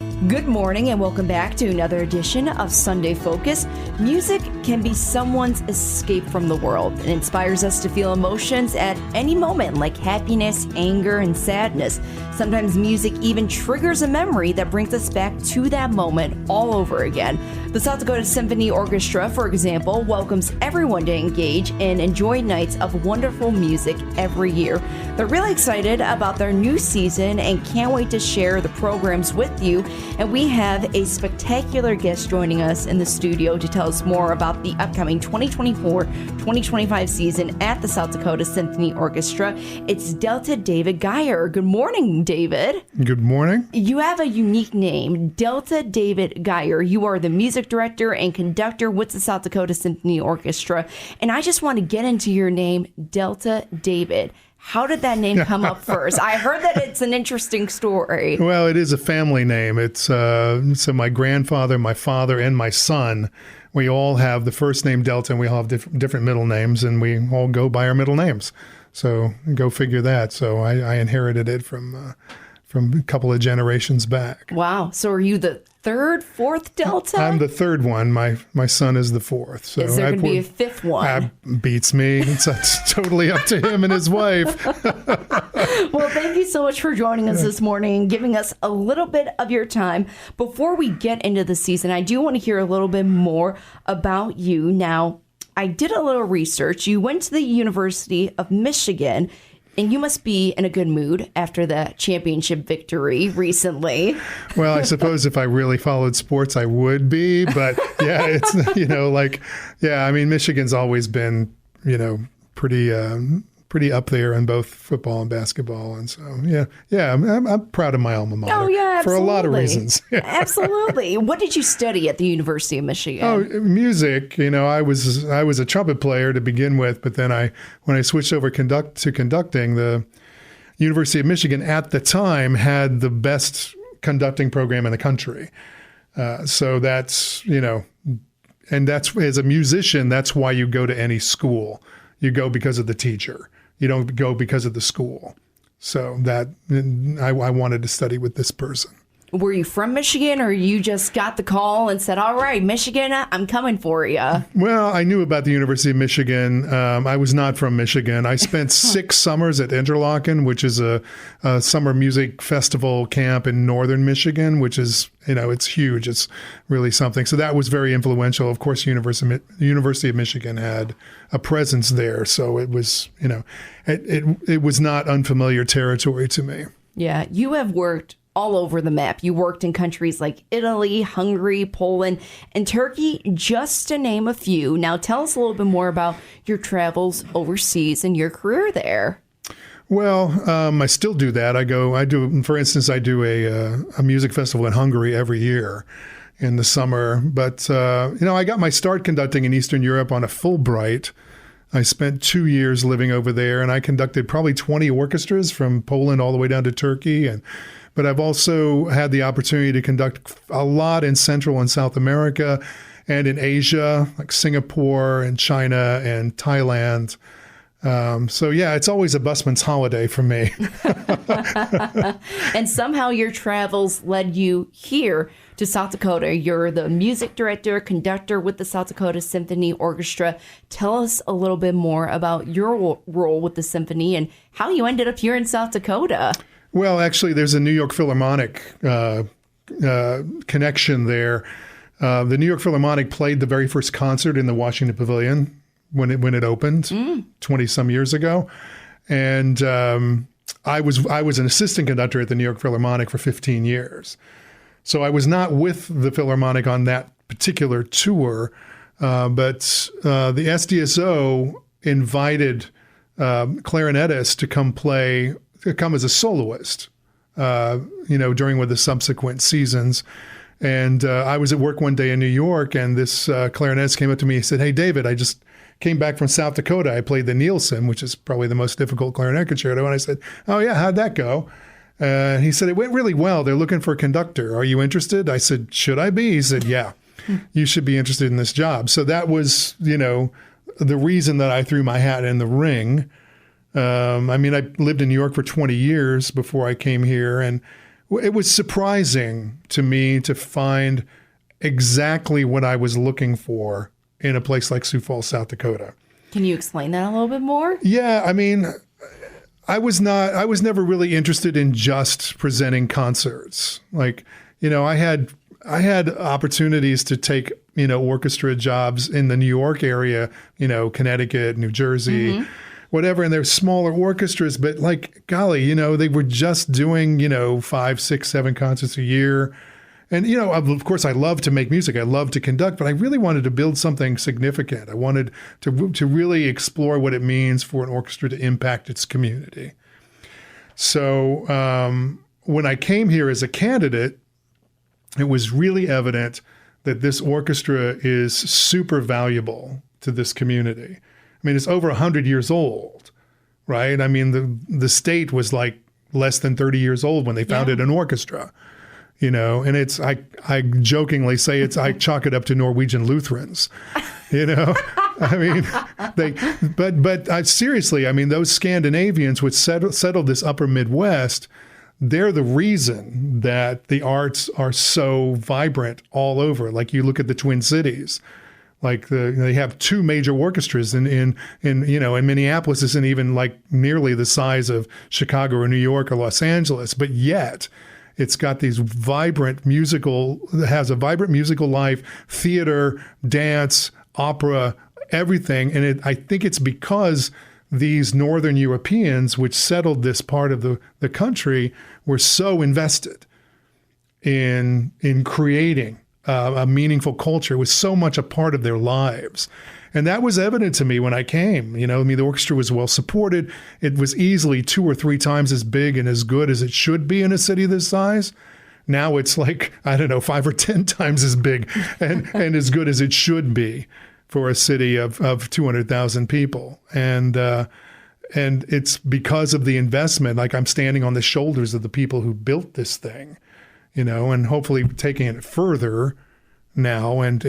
Good morning and welcome back to another edition of Sunday Focus. Music can be someone's escape from the world. It inspires us to feel emotions at any moment like happiness, anger, and sadness. Sometimes music even triggers a memory that brings us back to that moment all over again. The South Dakota Symphony Orchestra, for example, welcomes everyone to engage and enjoy nights of wonderful music every year. They're really excited about their new season and can't wait to share the programs with you. And we have a spectacular guest joining us in the studio to tell us more about the upcoming 2024-2025 season at the South Dakota Symphony Orchestra. It's Delta David Gier. Good morning, David. Good morning. You have a unique name, Delta David Gier. You are the music director and conductor with the South Dakota Symphony Orchestra. And I just want to get into your name, Delta David. How did that name come up first? I heard that it's an interesting story. Well, it is a family name. It's so my grandfather, my father, and my son, we all have the first name Delta, and we all have different middle names, and we all go by our middle names. So go figure that. So I inherited it from a couple of generations back. Wow. So are you the third, fourth Delta? I'm the third one. My son is the fourth. So is there going to be a fifth one? Beats me. It's totally up to him and his wife. Well, thank you so much for joining us this morning and giving us a little bit of your time. Before we get into the season, I do want to hear a little bit more about you. Now, I did a little research. You went to the University of Michigan, and you must be in a good mood after the championship victory recently. Well, I suppose if I really followed sports, I would be. But yeah, it's, I mean, Michigan's always been, pretty up there in both football and basketball. And so, I'm proud of my alma mater. Oh, yeah, absolutely. For a lot of reasons. Absolutely. What did you study at the University of Michigan? Oh, music. I was a trumpet player to begin with, but then when I switched over to conducting, the University of Michigan at the time had the best conducting program in the country. So that's, and that's, as a musician, that's why you go to any school. You go because of the teacher. You don't go because of the school. So that I wanted to study with this person. Were you from Michigan, or you just got the call and said, all right, Michigan, I'm coming for you? Well, I knew about the University of Michigan. I was not from Michigan. I spent 6 summers at Interlochen, which is a summer music festival camp in northern Michigan, which is, it's huge. It's really something. So that was very influential. Of course, the University of Michigan had a presence there. So it was, it was not unfamiliar territory to me. Yeah, you have worked all over the map. You worked in countries like Italy, Hungary, Poland, and Turkey, just to name a few. Now, tell us a little bit more about your travels overseas and your career there. Well, I still do that. For instance, I do a music festival in Hungary every year in the summer. But, I got my start conducting in Eastern Europe on a Fulbright. I spent 2 years living over there, and I conducted probably 20 orchestras from Poland all the way down to Turkey. But I've also had the opportunity to conduct a lot in Central and South America and in Asia, like Singapore and China and Thailand. It's always a busman's holiday for me. And somehow your travels led you here to South Dakota. You're the music director, conductor with the South Dakota Symphony Orchestra. Tell us a little bit more about your role with the symphony and how you ended up here in South Dakota. Well, actually, there's a New York Philharmonic connection there. The New York Philharmonic played the very first concert in the Washington Pavilion when it opened 20 some years ago, and I was an assistant conductor at the New York Philharmonic for 15 years. So I was not with the Philharmonic on that particular tour, but the SDSO invited clarinetists to come as a soloist, during one of the subsequent seasons. And I was at work one day in New York, and this clarinetist came up to me and said, "Hey, David, I just came back from South Dakota. I played the Nielsen, which is probably the most difficult clarinet concerto." And I said, "Oh, yeah, how'd that go?" He said, "It went really well. They're looking for a conductor. Are you interested?" I said, "Should I be?" He said, "Yeah, you should be interested in this job." So that was, the reason that I threw my hat in the ring. I lived in New York for 20 years before I came here. And it was surprising to me to find exactly what I was looking for in a place like Sioux Falls, South Dakota. Can you explain that a little bit more? Yeah, I mean, I was never really interested in just presenting concerts. Like, I had opportunities to take, orchestra jobs in the New York area, Connecticut, New Jersey, whatever. And they're smaller orchestras, but like, golly, they were just doing, 5, 6, 7 concerts a year. And, of course, I love to make music. I love to conduct, but I really wanted to build something significant. I wanted to really explore what it means for an orchestra to impact its community. So when I came here as a candidate, it was really evident that this orchestra is super valuable to this community. I mean, it's over 100 years old, right? I mean, the state was like less than 30 years old when they founded an orchestra. And it's, I jokingly say I chalk it up to Norwegian Lutherans, I mean, but seriously, I mean, those Scandinavians which settled this upper Midwest, they're the reason that the arts are so vibrant all over. Like you look at the Twin Cities, like they have 2 major orchestras in Minneapolis isn't even like nearly the size of Chicago or New York or Los Angeles, but yet it's got has a vibrant musical life, theater, dance, opera, everything. And I think it's because these Northern Europeans, which settled this part of the country, were so invested in creating a meaningful culture. It was so much a part of their lives. And that was evident to me when I came. The orchestra was well supported. It was easily 2 or 3 times as big and as good as it should be in a city this size. Now it's like, 5 or 10 times as big and as good as it should be for a city of 200,000 people. And it's because of the investment, like I'm standing on the shoulders of the people who built this thing, and hopefully taking it further now and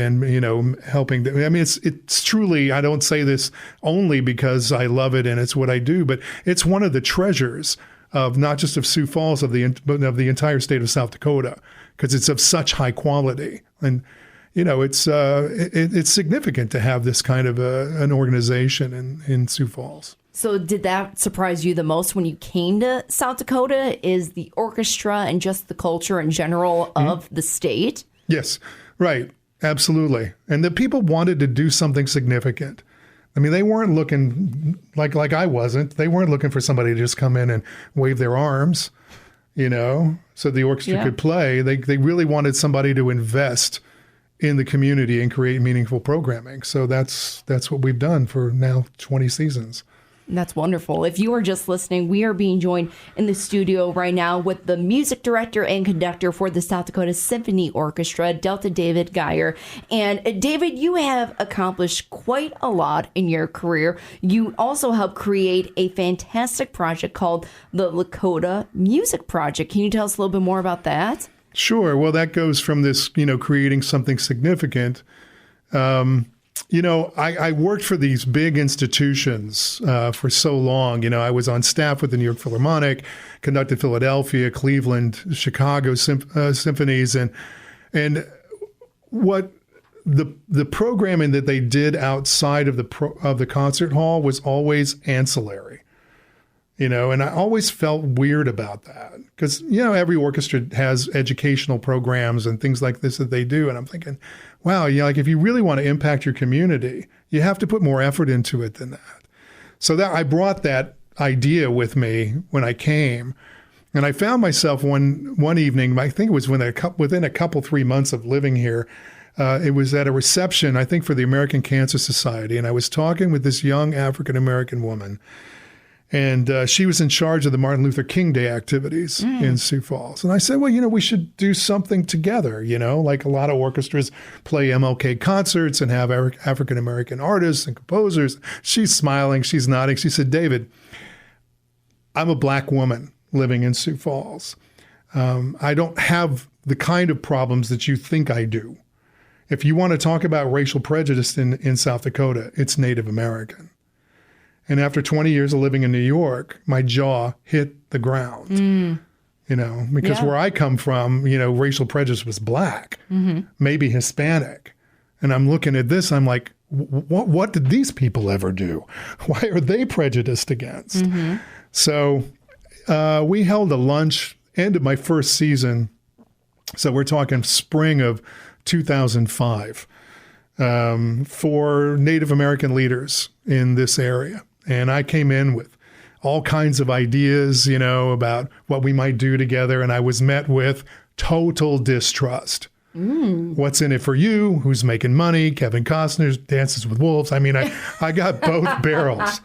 helping. I mean, it's truly, I don't say this only because I love it and it's what I do, but it's one of the treasures of not just of Sioux Falls, but of the entire state of South Dakota, because it's of such high quality. And, it's significant to have this kind of an organization in Sioux Falls. So did that surprise you the most when you came to South Dakota? Is the orchestra and just the culture in general of the state? Yes. Right. Absolutely. And the people wanted to do something significant. I mean, they weren't looking like I wasn't. They weren't looking for somebody to just come in and wave their arms, so the orchestra could play. They really wanted somebody to invest in the community and create meaningful programming. So that's what we've done for now 20 seasons. That's wonderful. If you are just listening, we are being joined in the studio right now with the music director and conductor for the South Dakota Symphony Orchestra, Delta David Gier. And David, you have accomplished quite a lot in your career. You also helped create a fantastic project called the Lakota Music Project. Can you tell us a little bit more about that? Sure. Well, that goes from this, creating something significant. I worked for these big institutions for so long. I was on staff with the New York Philharmonic, conducted Philadelphia, Cleveland, Chicago symphonies, and what the programming that they did outside of the concert hall was always ancillary. And I always felt weird about that because, every orchestra has educational programs and things like this that they do. And I'm thinking, wow, like if you really want to impact your community, you have to put more effort into it than that. So that I brought that idea with me when I came, and I found myself one evening, I think it was within a couple 3 months of living here, it was at a reception, I think for the American Cancer Society. And I was talking with this young African-American woman. And she was in charge of the Martin Luther King Day activities in Sioux Falls. And I said, well, we should do something together, like a lot of orchestras play MLK concerts and have African-American artists and composers. She's smiling, she's nodding. She said, David, I'm a Black woman living in Sioux Falls. I don't have the kind of problems that you think I do. If you want to talk about racial prejudice in South Dakota, it's Native American. And after 20 years of living in New York, my jaw hit the ground. because where I come from, racial prejudice was black, maybe Hispanic. And I'm looking at this, I'm like, what did these people ever do? Why are they prejudiced against? So we held a lunch, end of my first season. So we're talking spring of 2005 for Native American leaders in this area. And I came in with all kinds of ideas, about what we might do together. And I was met with total distrust. What's in it for you? Who's making money? Kevin Costner's Dances with Wolves. I mean, I got both barrels,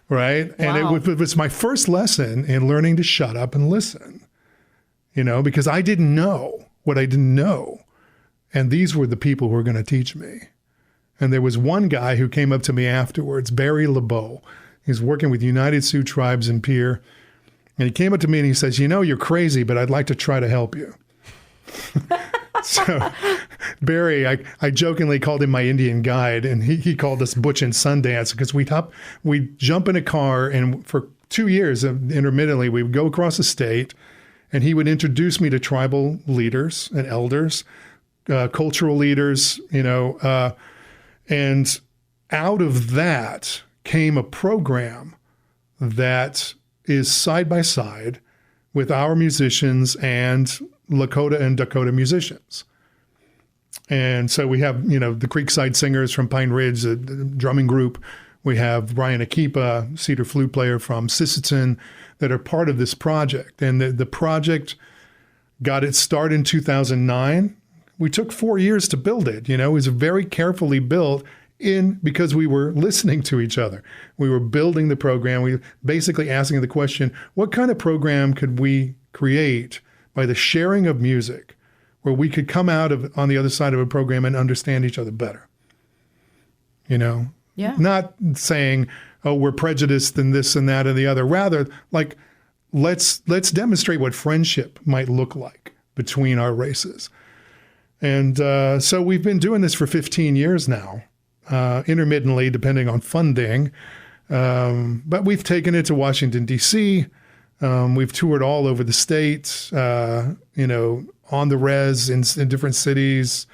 right? And it was my first lesson in learning to shut up and listen, because I didn't know what I didn't know. And these were the people who were going to teach me. And there was one guy who came up to me afterwards, Barry LeBeau. He's working with United Sioux Tribes in Gier. And he came up to me and he says, you're crazy, but I'd like to try to help you. So Barry, I jokingly called him my Indian guide, and he called us Butch and Sundance because we'd jump in a car, and for 2 years, intermittently, we would go across the state, and he would introduce me to tribal leaders and elders, cultural leaders, and out of that came a program that is side by side with our musicians and Lakota and Dakota musicians. And so we have, the Creekside Singers from Pine Ridge, the drumming group. We have Brian Akipa, cedar flute player from Sisseton, that are part of this project. And the project got its start in 2009. We took 4 years to build it. It was very carefully built because we were listening to each other. We were building the program. We were basically asking the question, what kind of program could we create by the sharing of music where we could come out on the other side of a program and understand each other better? Not saying, oh, we're prejudiced in this and that and the other. Rather, like, let's demonstrate what friendship might look like between our races. And so we've been doing this for 15 years now, intermittently, depending on funding. But we've taken it to Washington, D.C., we've toured all over the state, on the res in different cities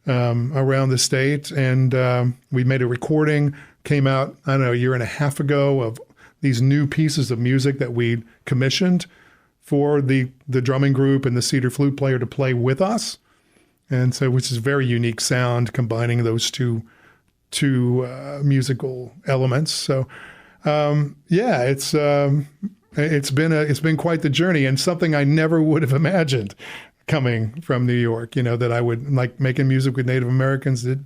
around the state. And we made a recording, came out, a year and a half ago, of these new pieces of music that we commissioned for the drumming group and the cedar flute player to play with us. And so, which is a very unique sound, combining those two musical elements. So, it's been quite the journey, and something I never would have imagined coming from New York, that I would like making music with Native Americans. It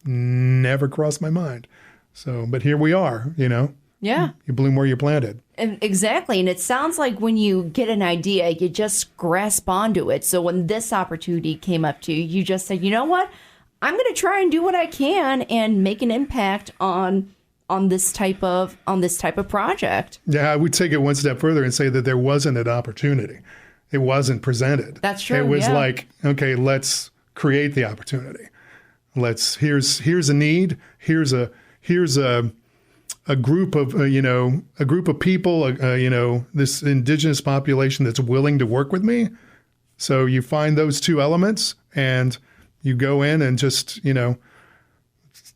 never crossed my mind. So, but here we are, Yeah. You bloom where you're planted. Exactly. And it sounds like when you get an idea, you just grasp onto it. So when this opportunity came up to you, you just said, you know what? I'm going to try and do what I can and make an impact on this type of project. Yeah, I would take it one step further and say that there wasn't an opportunity. It wasn't presented. That's true. It was like, okay, let's create the opportunity. Here's a need. Here's a group of people, this indigenous population that's willing to work with me. So you find those two elements and you go in and just,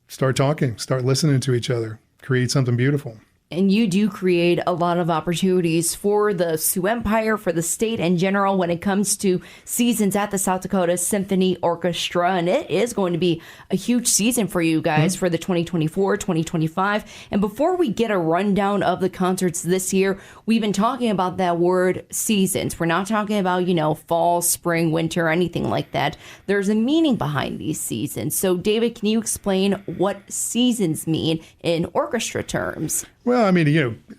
start talking, start listening to each other, create something beautiful. And you do create a lot of opportunities for the Sioux Empire, for the state in general, when it comes to seasons at the South Dakota Symphony Orchestra. And it is going to be a huge season for you guys for the 2024-2025. And before we get a rundown of the concerts this year, we've been talking about that word seasons. We're not talking about, fall, spring, winter, anything like that. There's a meaning behind these seasons. So, David, can you explain what seasons mean in orchestra terms? Well,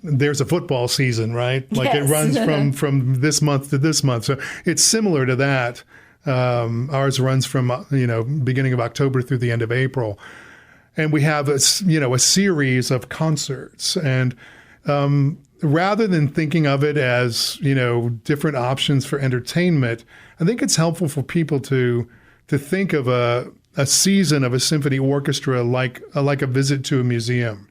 there's a football season, right? Like It runs from this month to this month. So it's similar to that. Ours runs from, beginning of October through the end of April. And we have a series of concerts. And rather than thinking of it as, different options for entertainment, I think it's helpful for people to think of a season of a symphony orchestra like a visit to a museum.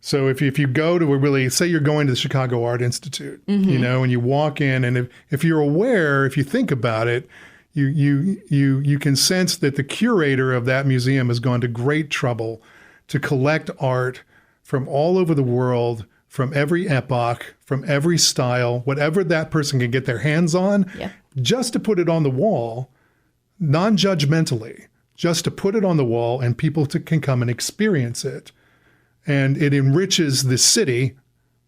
So if you go to say you're going to the Chicago Art Institute, and you walk in, and if you're aware, if you think about it, you can sense that the curator of that museum has gone to great trouble to collect art from all over the world, from every epoch, from every style, whatever that person can get their hands on, just to put it on the wall, non-judgmentally, just to put it on the wall and people can come and experience it. And it enriches the city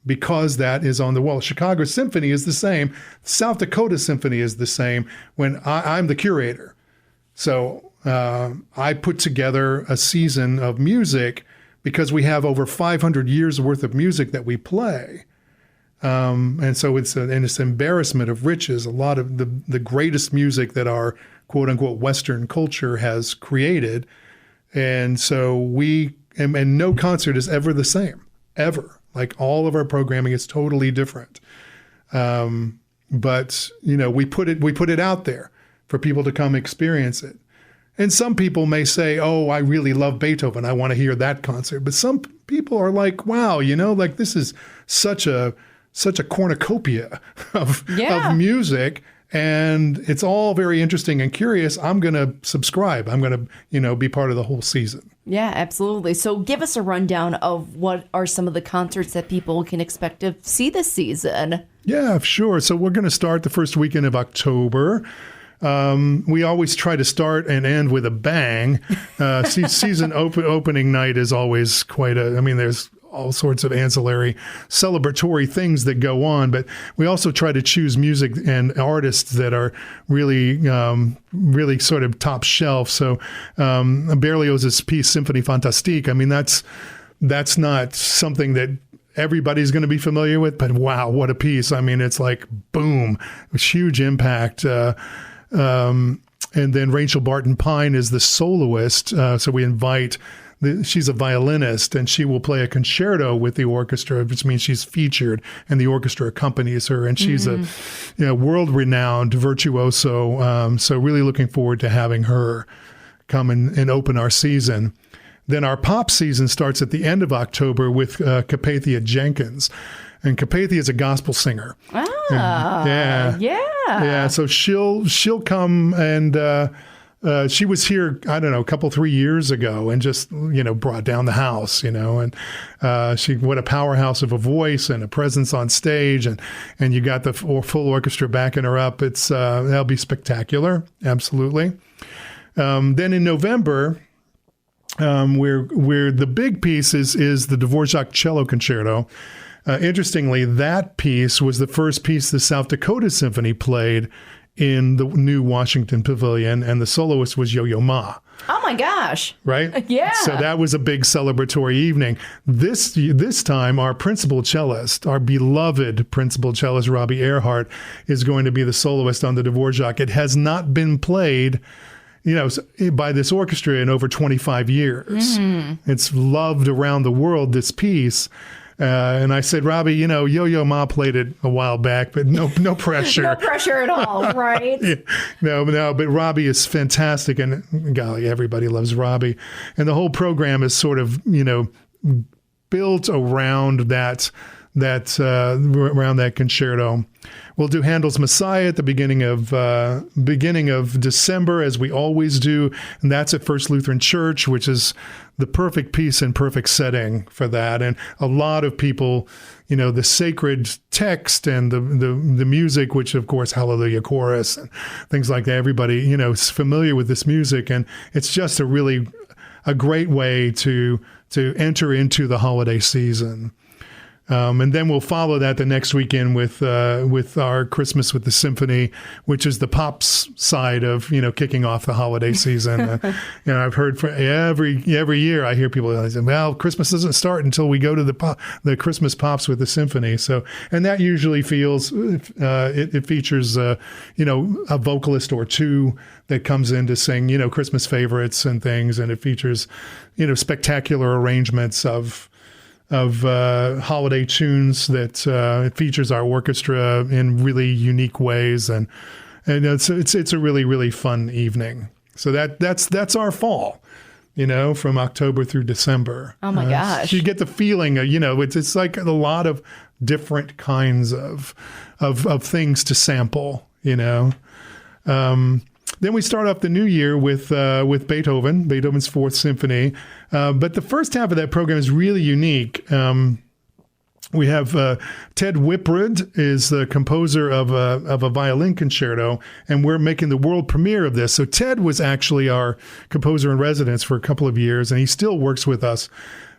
because that is on the wall. Chicago Symphony is the same. South Dakota Symphony is the same when I'm the curator. So I put together a season of music because we have over 500 years worth of music that we play. And so it's an embarrassment of riches, a lot of the greatest music that our quote unquote Western culture has created. And so and no concert is ever the same, ever. Like all of our programming is totally different. But we put it out there for people to come experience it. And some people may say, oh, I really love Beethoven. I want to hear that concert. But some people are like, wow, like this is such a cornucopia of music. And it's all very interesting and curious. I'm going to subscribe. I'm going to, be part of the whole season. Yeah, absolutely. So give us a rundown of what are some of the concerts that people can expect to see this season. Yeah, sure. So we're going to start the first weekend of October. We always try to start and end with a bang. Season opening night is always there's all sorts of ancillary celebratory things that go on, but we also try to choose music and artists that are really, really sort of top shelf. So Berlioz's piece Symphonie Fantastique, that's not something that everybody's going to be familiar with, but wow, what a piece. It's like, boom, huge impact. And then Rachel Barton Pine is the soloist. So we invite, she's a violinist, and she will play a concerto with the orchestra, which means she's featured and the orchestra accompanies her. And she's a world-renowned virtuoso. So really looking forward to having her come and open our season. Then our pop season starts at the end of October with Capathia Jenkins. And Capathia is a gospel singer. Yeah. So she'll come, and she was here, I don't know, 3 years ago, and just brought down the house, and what a powerhouse of a voice and a presence on stage, and you got the full orchestra backing her up. It's that'll be spectacular, absolutely. Then in November, where the big piece is the Dvorak Cello Concerto. Interestingly, that piece was the first piece the South Dakota Symphony played in the new Washington Pavilion, and the soloist was Yo-Yo Ma. Oh my gosh. Right? Yeah. So that was a big celebratory evening. This time, our principal cellist, our beloved principal cellist, Robbie Earhart, is going to be the soloist on the Dvorak. It has not been played by this orchestra in over 25 years. Mm-hmm. It's loved around the world, this piece. And I said, Robbie, Yo-Yo Ma played it a while back, but no pressure. No pressure at all, right? Yeah, no, but Robbie is fantastic, and golly, everybody loves Robbie. And the whole program is sort of, built around that concerto. We'll do Handel's Messiah at the beginning of December, as we always do, and that's at First Lutheran Church, which is the perfect piece and perfect setting for that. And a lot of people, the sacred text and the music, which of course Hallelujah Chorus and things like that. Everybody, is familiar with this music, and it's just a great way to enter into the holiday season. And then we'll follow that the next weekend with our Christmas with the Symphony, which is the pops side of kicking off the holiday season. I've heard for every year I hear people say, "Well, Christmas doesn't start until we go to the Christmas pops with the Symphony." So, and that usually it features a vocalist or two that comes in to sing Christmas favorites and things, and it features spectacular arrangements of holiday tunes that it features our orchestra in really unique ways, and it's a really, really fun evening. So that's our fall. from October through December. Oh my gosh. So you get the feeling, it's like a lot of different kinds of things to sample, Then we start off the new year with Beethoven's Fourth Symphony. But the first half of that program is really unique. We have Ted Whiprud is the composer of a violin concerto, and we're making the world premiere of this. So Ted was actually our composer in residence for a couple of years, and he still works with us,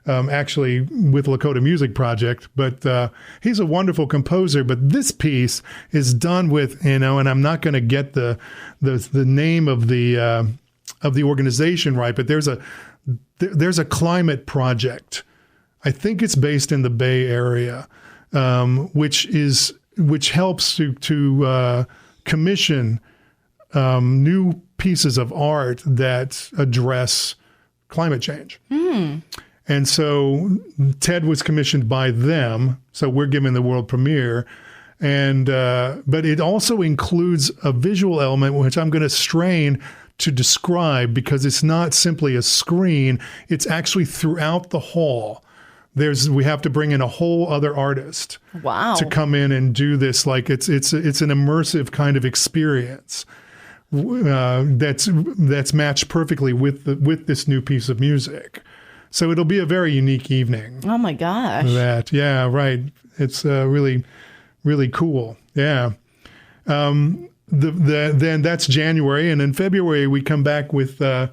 actually with Lakota Music Project. But he's a wonderful composer. But this piece is done with, and I'm not going to get the name of the organization right, but there's a climate project. I think it's based in the Bay Area, which helps to commission new pieces of art that address climate change. And so Ted was commissioned by them, so we're giving the world premiere. And but it also includes a visual element, which I'm going to strain to describe because it's not simply a screen. It's actually throughout the hall. We have to bring in a whole other artist to come in and do this. Like it's an immersive kind of experience that's matched perfectly with this new piece of music. So it'll be a very unique evening. Oh my gosh! Yeah, right. It's really, really cool. Yeah. Then that's January, and in February we come back with a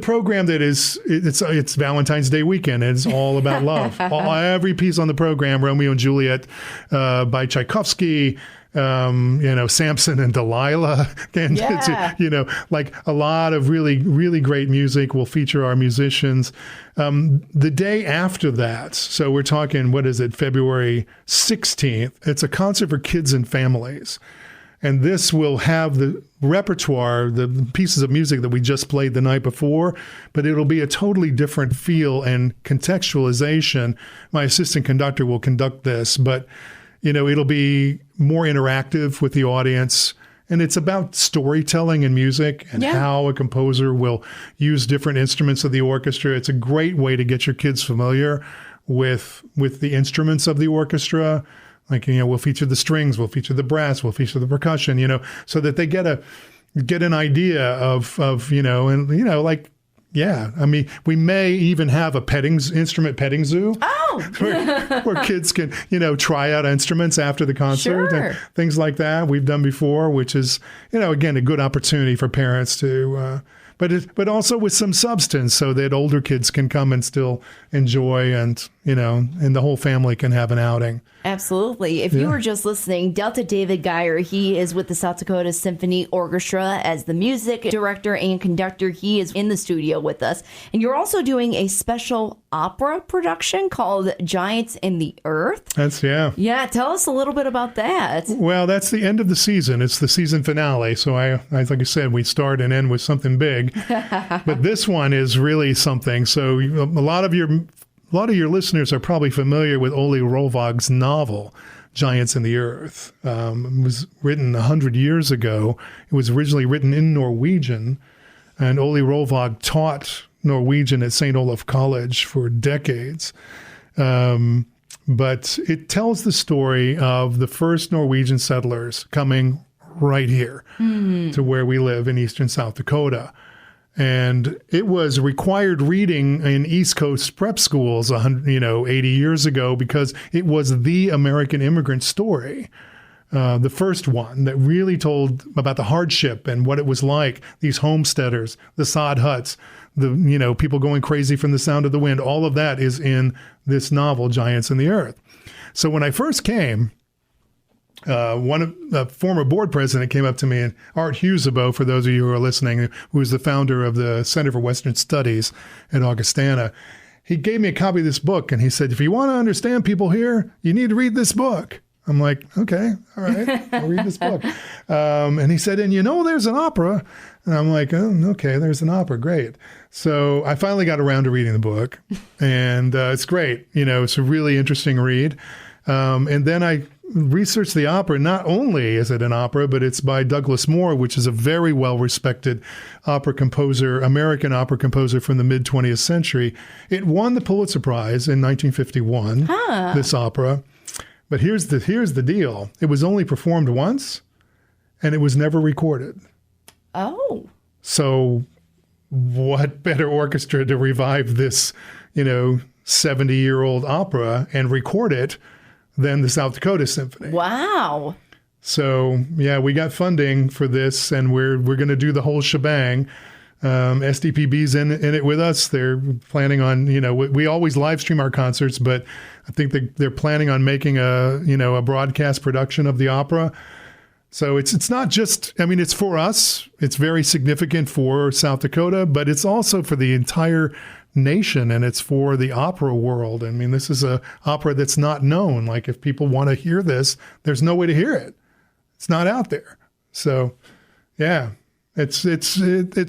program that it's Valentine's Day weekend. It's all about love. Every piece on the program, Romeo and Juliet by Tchaikovsky, Samson and Delilah, and like a lot of really, really great music will feature our musicians. The day after that, so we're talking, February 16th, it's a concert for kids and families. And this will have the repertoire, the pieces of music that we just played the night before, but it'll be a totally different feel and contextualization. My assistant conductor will conduct this, but, it'll be more interactive with the audience. And it's about storytelling in music and how a composer will use different instruments of the orchestra. It's a great way to get your kids familiar with the instruments of the orchestra. Like, we'll feature the strings, we'll feature the brass, we'll feature the percussion, so that they get an idea of we may even have a instrument petting zoo. where kids can, try out instruments after the concert and things like that we've done before, which is, again, a good opportunity for parents to, but also with some substance so that older kids can come and still enjoy and the whole family can have an outing. Absolutely. If you were just listening, Delta David Gier, he is with the South Dakota Symphony Orchestra as the music director and conductor. He is in the studio with us. And you're also doing a special opera production called Giants in the Earth. Yeah, tell us a little bit about that. Well, that's the end of the season. It's the season finale. So I like I said, we start and end with something big. But this one is really something. So a lot of your listeners are probably familiar with Ole Rovag's novel, Giants in the Earth. It was written 100 years ago. It was originally written in Norwegian, and Ole Rovag taught Norwegian at St. Olaf College for decades. But it tells the story of the first Norwegian settlers coming right here to where we live in eastern South Dakota. And it was required reading in East Coast prep schools 80 years ago because it was the American immigrant story. The first one that really told about the hardship and what it was like, these homesteaders, the sod huts, the people going crazy from the sound of the wind. All of that is in this novel, Giants in the Earth. So when I first came, a former board president came up to me, and Art Husebo, for those of you who are listening, who is the founder of the Center for Western Studies at Augustana, he gave me a copy of this book, and he said, if you want to understand people here, you need to read this book. I'm like, okay, all right, I'll read this book. And he said, and there's an opera. And I'm like, oh, okay, there's an opera, great. So I finally got around to reading the book, and it's great. It's a really interesting read. And then researched the opera. Not only is it an opera, but it's by Douglas Moore, which is a very well-respected opera composer, American opera composer from the mid-20th century. It won the Pulitzer Prize in 1951, this opera. But here's the deal. It was only performed once, and it was never recorded. Oh. So what better orchestra to revive this, 70-year-old opera and record it than the South Dakota Symphony? Wow. So, yeah, we got funding for this, and we're going to do the whole shebang. SDPB's in it with us. They're planning on, we always live stream our concerts, but I think they're planning on making a broadcast production of the opera. So it's not just, it's for us. It's very significant for South Dakota, but it's also for the entire nation, and it's for the opera world. This is a opera that's not known. Like, if people want to hear this, there's no way to hear it. It's not out there. So, yeah, it's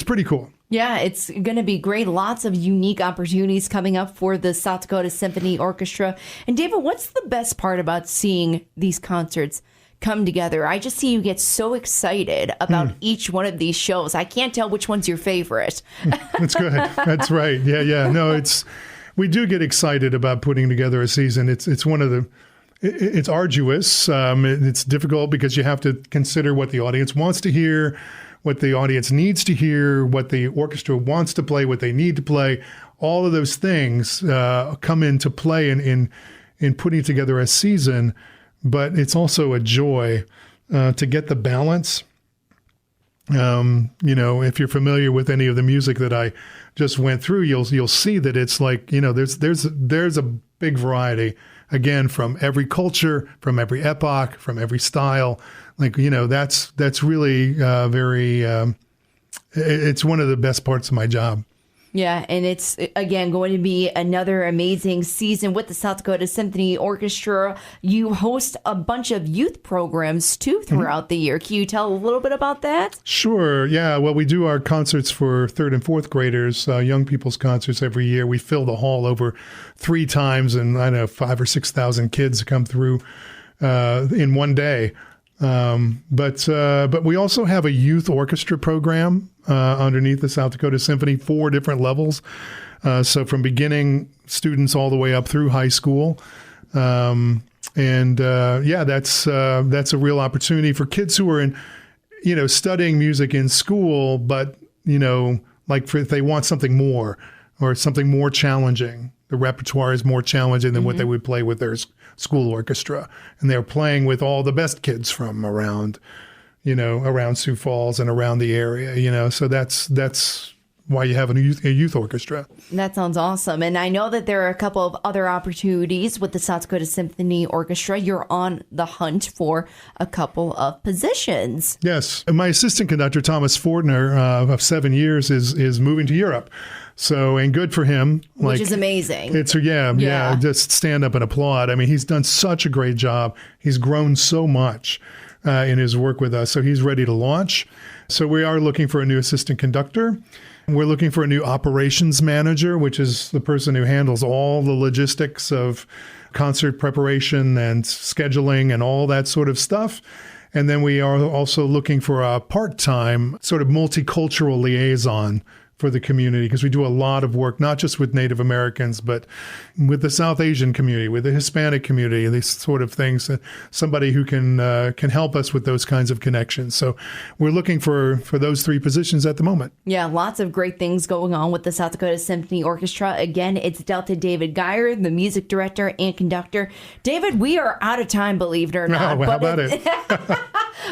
pretty cool. Yeah, it's going to be great. Lots of unique opportunities coming up for the South Dakota Symphony Orchestra. And David, what's the best part about seeing these concerts come together? I just see you get so excited about each one of these shows. I can't tell which one's your favorite. That's good. That's right. Yeah. No, we do get excited about putting together a season. It's one of the, it's arduous. It's difficult because you have to consider what the audience wants to hear, what the audience needs to hear, what the orchestra wants to play, what they need to play. All of those things come into play in putting together a season. But it's also a joy to get the balance. If you're familiar with any of the music that I just went through, you'll see that it's like, there's a big variety, again, from every culture, from every epoch, from every style. Like, that's really very, it's one of the best parts of my job. Yeah, and it's, again, going to be another amazing season with the South Dakota Symphony Orchestra. You host a bunch of youth programs, too, throughout the year. Can you tell a little bit about that? Sure, yeah. Well, we do our concerts for 3rd and 4th graders, young people's concerts every year. We fill the hall over 3 times, and 5,000 or 6,000 kids come through in one day. But we also have a youth orchestra program underneath the South Dakota Symphony, 4 different levels. So from beginning students all the way up through high school. That's a real opportunity for kids who are studying music in school, but, if they want something more or something more challenging. The repertoire is more challenging than what they would play with their school orchestra. And they're playing with all the best kids from around Sioux Falls and around the area, so that's why you have a youth orchestra. That sounds awesome. And I know that there are a couple of other opportunities with the South Dakota Symphony Orchestra. You're on the hunt for a couple of positions. Yes. My assistant conductor, Thomas Fortner, of 7 years, is moving to Europe. So, and good for him. Which is amazing. It's, just stand up and applaud. He's done such a great job. He's grown so much in his work with us. So he's ready to launch. So we are looking for a new assistant conductor. We're looking for a new operations manager, which is the person who handles all the logistics of concert preparation and scheduling and all that sort of stuff. And then we are also looking for a part-time sort of multicultural liaison for the community, because we do a lot of work, not just with Native Americans, but with the South Asian community, with the Hispanic community, these sort of things. Somebody who can help us with those kinds of connections. So we're looking for those 3 positions at the moment. Yeah, lots of great things going on with the South Dakota Symphony Orchestra. Again, it's Delta David Gier, the music director and conductor. David, we are out of time, believe it or not. How about it?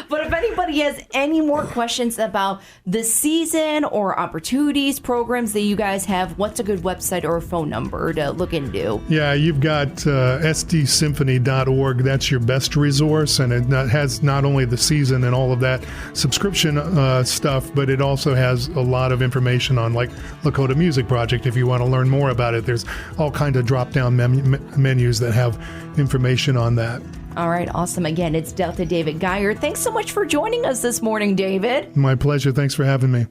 But if anybody has any more questions about the season or opportunities, programs that you guys have, what's a good website or phone number to look into? Yeah, you've got sdsymphony.org. That's your best resource, and it has not only the season and all of that subscription stuff, but it also has a lot of information on, like, Lakota Music Project. If you want to learn more about it, there's all kinds of drop-down menus that have information on that. All right, awesome. Again, it's Delta David Gier. Thanks so much for joining us this morning, David. My pleasure. Thanks for having me.